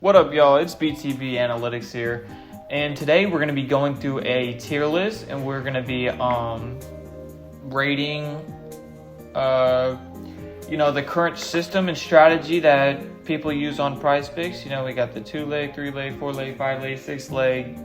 What up, y'all? It's BTB Analytics here, and today we're going to be going through a tier list, and we're going to be rating, the current system and strategy that people use on PrizePicks. We got the 2-leg, 3-leg, 4-leg, 5-leg, 6-leg,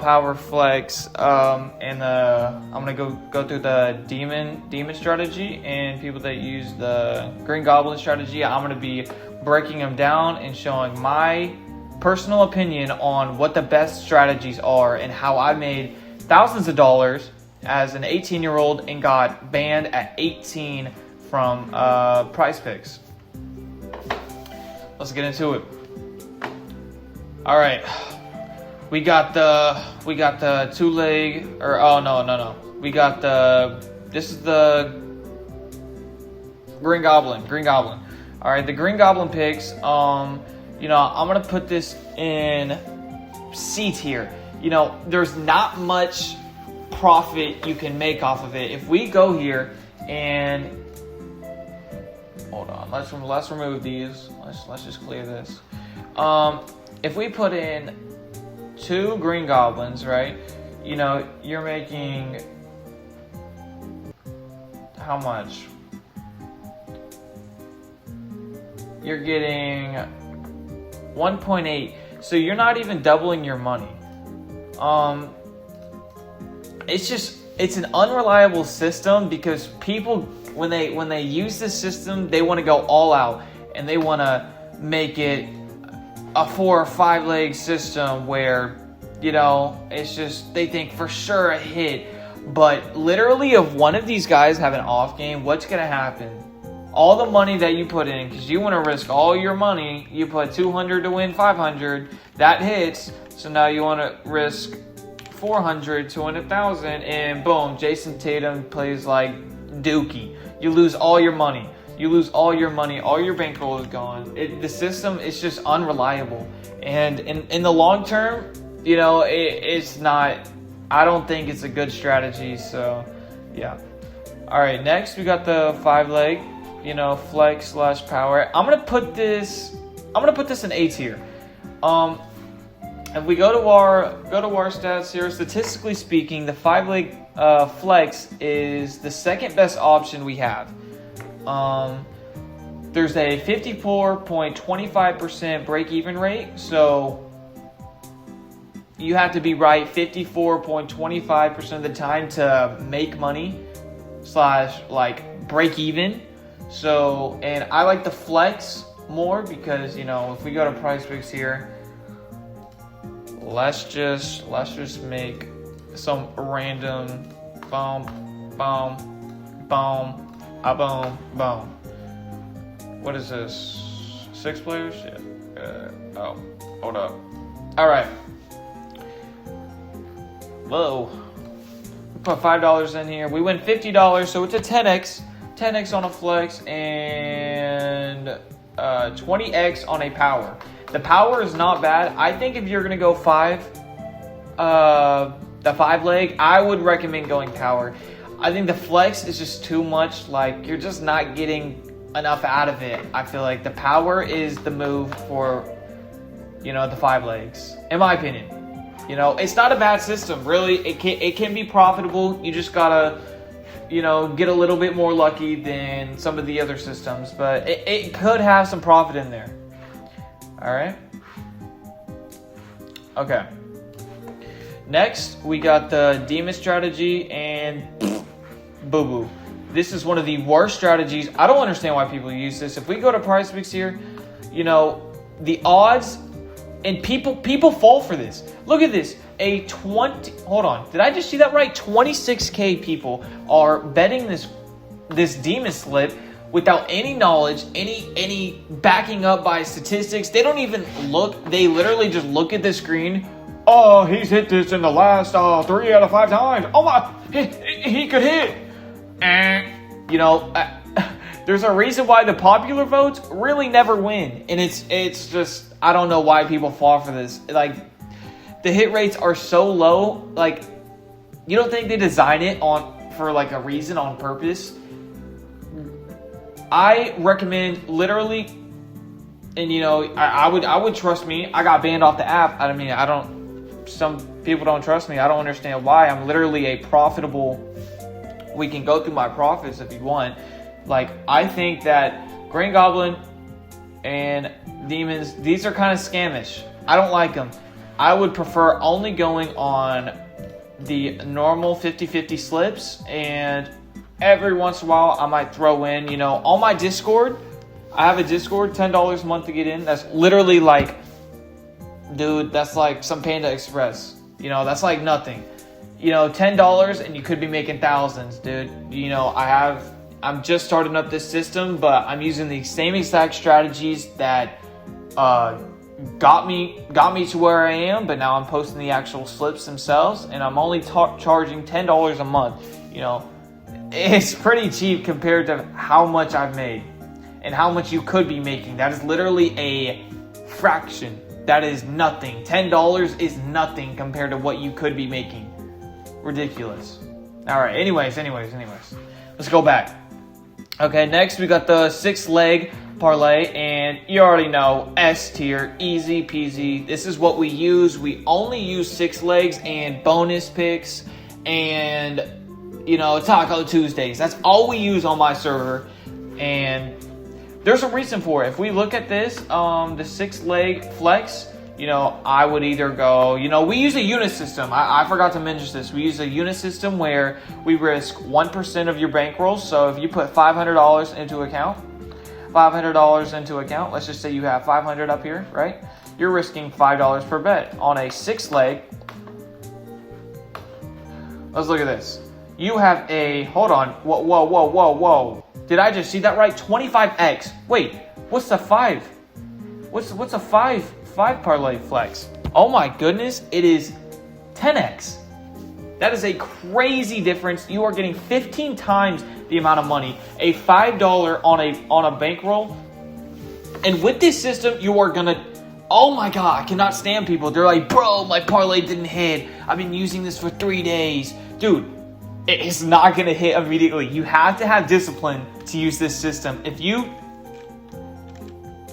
power flex, and I'm going to go through the demon strategy and people that use the green goblin strategy. I'm going to be breaking them down and showing my personal opinion on what the best strategies are and how I made thousands of dollars as an 18-year-old and got banned at 18 from PrizePicks. Let's get into it. All right, we got the 2-leg, this is the green goblin. All right, the green goblin picks. I'm gonna put this in C tier. There's not much profit you can make off of it. If we go here and hold on, let's remove these. Let's just clear this. If we put in 2 green goblins, right? You're making how much? You're getting 1.8, so you're not even doubling your money. It's an unreliable system because people, when they use this system, they want to go all out and they want to make it a 4 or 5 leg system where it's just they think for sure a hit. But literally, if one of these guys have an off game, what's gonna happen? All the money that you put in, because you want to risk all your money, you put 200 to win 500, that hits, so now you want to risk 400 to win 1,000, and boom, Jason Tatum plays like Dookie. You lose all your money. All your bankroll is gone. The system is just unreliable, and in the long term, it's not, I don't think it's a good strategy, so yeah. All right, next we got the 5-leg. Flex / power. I'm gonna put this in A tier. If we go to our stats here, statistically speaking, the 5-leg flex is the second best option we have. There's a 54.25% break-even rate, so you have to be right 54.25% of the time to make money / break even. So, and I like the flex more because, if we go to PrizePicks here, let's just make some random boom. What is this? 6 players? Yeah. Hold up. All right. Whoa. We put $5 in here. We win $50, so it's a 10x. 10x on a flex and 20x on a power. The power is not bad. I think if you're gonna go the 5-leg, I would recommend going power. I think the flex is just too much. You're just not getting enough out of it. I feel like the power is the move for the 5 legs, in my opinion. It's not a bad system, really. It can be profitable. You just gotta get a little bit more lucky than some of the other systems, but it could have some profit in there. All right. Okay. Next, we got the demon strategy and boo-boo. This is one of the worst strategies. I don't understand why people use this. If we go to PrizePicks here, the odds, and people fall for this. Look at this. Hold on. Did I just see that right? 26K people are betting this demon slip without any knowledge, any backing up by statistics. They don't even look. They literally just look at the screen. Oh, he's hit this in the last 3 out of 5 times. Oh my, he could hit. There's a reason why the popular votes really never win, and it's just, I don't know why people fall for this. The hit rates are so low. You don't think they design it for a reason, on purpose? I recommend literally And I would trust me. I got banned off the app. I mean, some people don't trust me. I don't understand why. I'm literally a profitable. We can go through my profits if you want. Like, I think that Green Goblin and Demons, these are kind of scamish. I don't like them. I would prefer only going on the normal 50-50 slips, and every once in a while I might throw in, on my Discord. I have a Discord, $10 a month to get in. That's literally like, dude, that's like some Panda Express. That's like nothing. $10 and you could be making thousands, dude. I'm just starting up this system, but I'm using the same exact strategies that got me to where I am, but now I'm posting the actual slips themselves, and I'm only charging $10 a month. It's pretty cheap compared to how much I've made and how much you could be making. That is literally a fraction. That is nothing. $10 is nothing compared to what you could be making. Ridiculous. All right. Anyways. Let's go back. Okay. Next, we got the 6-leg parlay, and you already know, S tier, easy peasy. This is what we use. We only use 6 legs and bonus picks and Taco Tuesdays. That's all we use on my server, and there's a reason for it. If we look at this, the 6-leg flex, I would either go, we use a unit system. I forgot to mention this. We use a unit system where we risk 1% of your bankroll. So if you put $500 into account, let's just say you have 500 up here, right? You're risking $5 per bet. On a 6-leg, let's look at this. You have a, hold on, whoa. Did I just see that right? 25x. Wait, what's the 5? What's a 5 parlay flex? Oh my goodness, it is 10x. That is a crazy difference. You are getting 15 times the amount of money. A $5 on a bankroll. And with this system, you are gonna, oh my God, I cannot stand people. They're like, bro, my parlay didn't hit. I've been using this for 3 days. Dude, it's not going to hit immediately. You have to have discipline to use this system. If you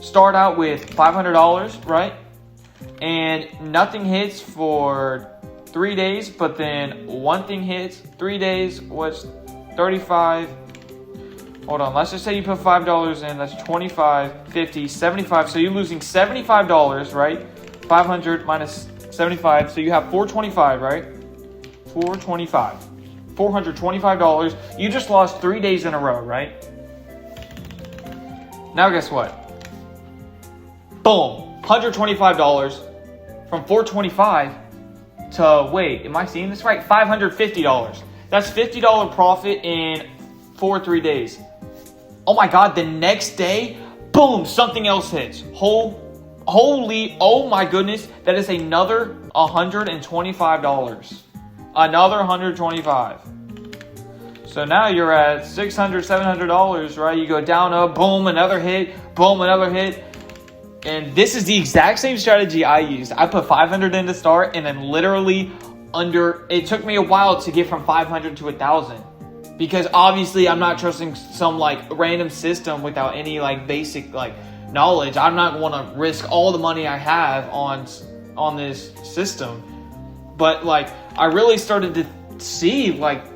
start out with $500, right, and nothing hits for 3 days, but then one thing hits 3 days, what's 35? Hold on, let's just say you put $5 in, that's 25, 50, 75. So you're losing $75, right? 500 minus 75, so you have $425, right? $425. You just lost 3 days in a row, right? Now guess what? Boom, $125 from $425 to, wait, am I seeing this right? $550. That's $50 profit in 3 days. Oh my God, the next day, boom, something else hits. Holy, oh my goodness, that is another $125. Another $125. So now you're at $600, $700, right? You go down, up, boom, another hit, boom, another hit. And this is the exact same strategy I used. I put 500 in to start, and then literally it took me a while to get from 500 to 1,000. Because obviously I'm not trusting some random system without any basic knowledge. I'm not going to risk all the money I have on this system. But I really started to see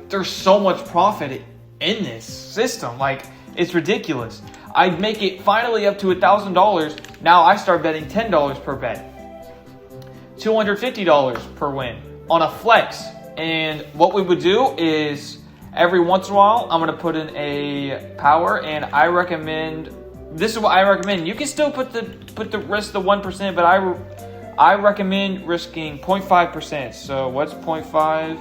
there's so much profit in this system. It's ridiculous. I make it finally up to $1,000. Now I start betting $10 per bet, $250 per win on a flex. And what we would do is every once in a while, I'm going to put in a power, and I recommend, this is what I recommend. You can still put the risk the 1%, but I recommend risking 0.5%. So what's 0.5?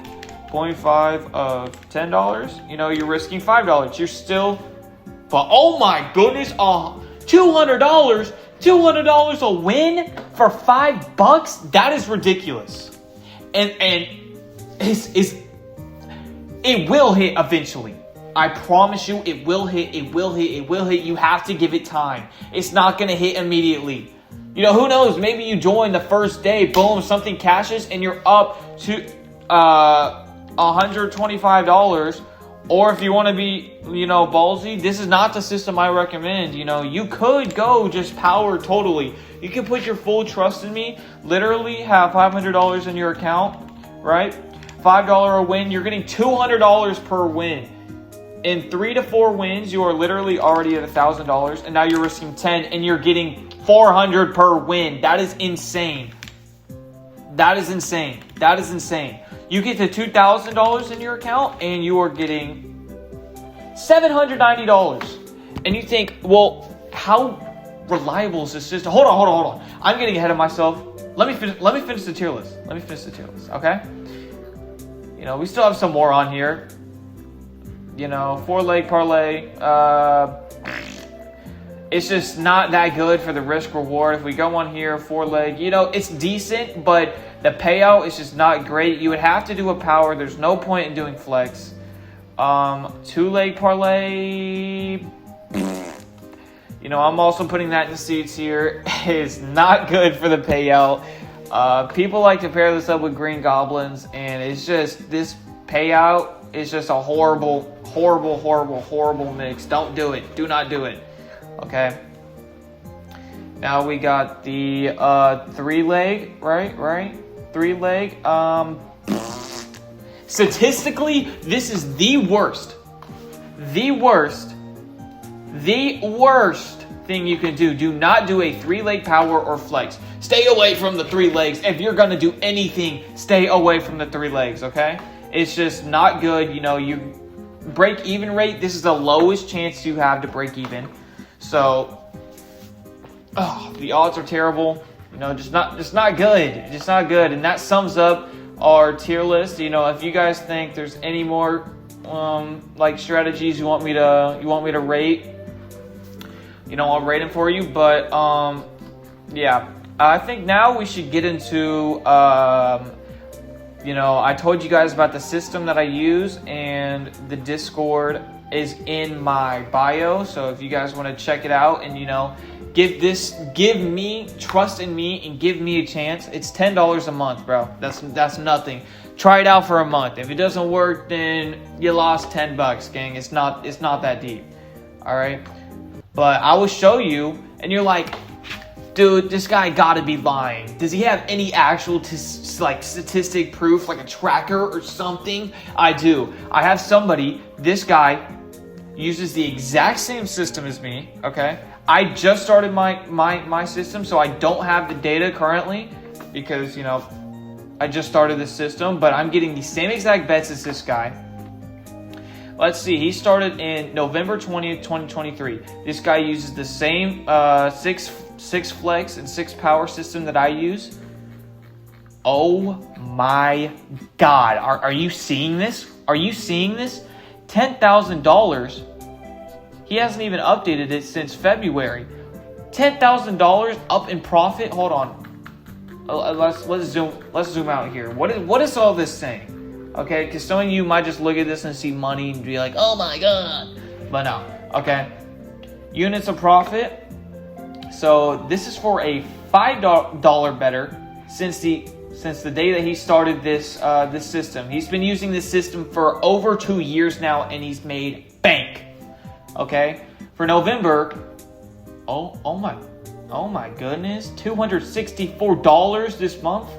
0.5 of $10. You're risking $5. You're still, but oh my goodness, $200 a win for $5. That is ridiculous. And it will hit eventually. I promise you, it will hit. You have to give it time. It's not going to hit immediately. Who knows? Maybe you join the first day, boom, something cashes, and you're up to $125. Or if you want to be, ballsy, this is not the system I recommend. You could go just power totally. You can put your full trust in me. Literally have $500 in your account, right? $5 a win. You're getting $200 per win. In 3 to 4 wins, you are literally already at $1,000, and now you're risking 10, and you're getting $400 per win. That is insane. That is insane. That is insane. You get to $2,000 in your account, and you are getting $790. And you think, well, how reliable is this system? Hold on. I'm getting ahead of myself. Let me finish the tier list. Okay? We still have some more on here. 4-leg parlay. It's just not that good for the risk reward. If we go on here, 4-leg, it's decent, but the payout is just not great. You would have to do a power. There's no point in doing flex. 2-leg parlay. I'm also putting that in the seats here. It's not good for the payout. People like to pair this up with Green Goblins, and it's just, this payout is just a horrible mix. Don't do it. Do not do it. Okay. Now we got the 3-leg, right? 3-leg. Statistically, this is the worst thing you can do. Do not do a 3-leg power or flex. Stay away from the 3 legs. If you're gonna do anything, stay away from the 3 legs, okay? It's just not good. You break even rate, this is the lowest chance you have to break even. So the odds are terrible. Just not good. Just not good. And that sums up our tier list. If you guys think there's any more strategies you want me to rate, I'll rate them for you. But yeah, I think now we should get into I told you guys about the system that I use, and the Discord is in my bio. So if you guys want to check it out and trust in me and give me a chance. It's $10 a month, bro. That's nothing. Try it out for a month. If it doesn't work, then you lost $10, gang. It's not that deep. All right. But I will show you, and you're like, dude, this guy gotta be lying. Does he have any actual statistic proof, like a tracker or something? I do. I have somebody. This guy uses the exact same system as me. Okay. I just started my system, so I don't have the data currently because I just started this system. But I'm getting the same exact bets as this guy. Let's see. He started in November 20th, 2023. This guy uses the same 6 flex and 6 power system that I use. Oh my God. Are you seeing this? Are you seeing this? $10,000. He hasn't even updated it since February. $10,000 up in profit. Hold on. Let's zoom out here. What is all this saying? Okay, because some of you might just look at this and see money and be like, oh my God. But no. Okay. Units of profit. So this is for a $5 better since the day that he started this system. He's been using this system for over 2 years now, and he's made bank. Okay, for November, oh my goodness, $264 this month,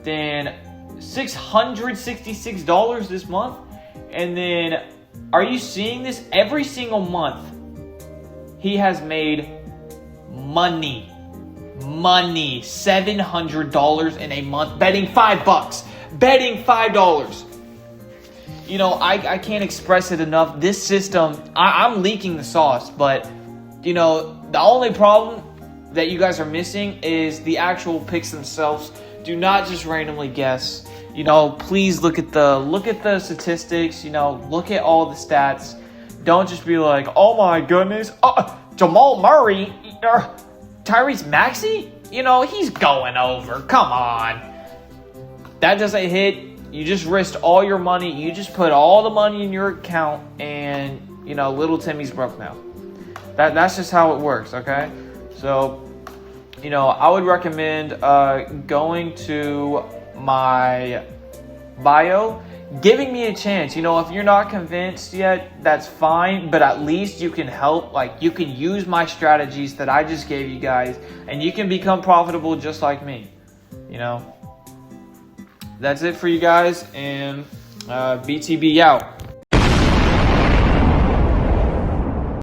then $666 this month, and then are you seeing this? Every single month, he has made money, $700 in a month, betting $5. I can't express it enough. This system, I'm leaking the sauce, but, the only problem that you guys are missing is the actual picks themselves. Do not just randomly guess. Please look at the statistics, look at all the stats. Don't just be like, oh my goodness, Jamal Murray, Tyrese Maxey, he's going over. Come on. That doesn't hit. You just risked all your money. You just put all the money in your account, and little Timmy's broke now. That's just how it works, okay? So, I would recommend going to my bio giving me a chance. You know, if you're not convinced yet, that's fine, but at least you can help. Like, you can use my strategies that I just gave you guys, and you can become profitable just like me. You know, that's it for you guys, and BTB out.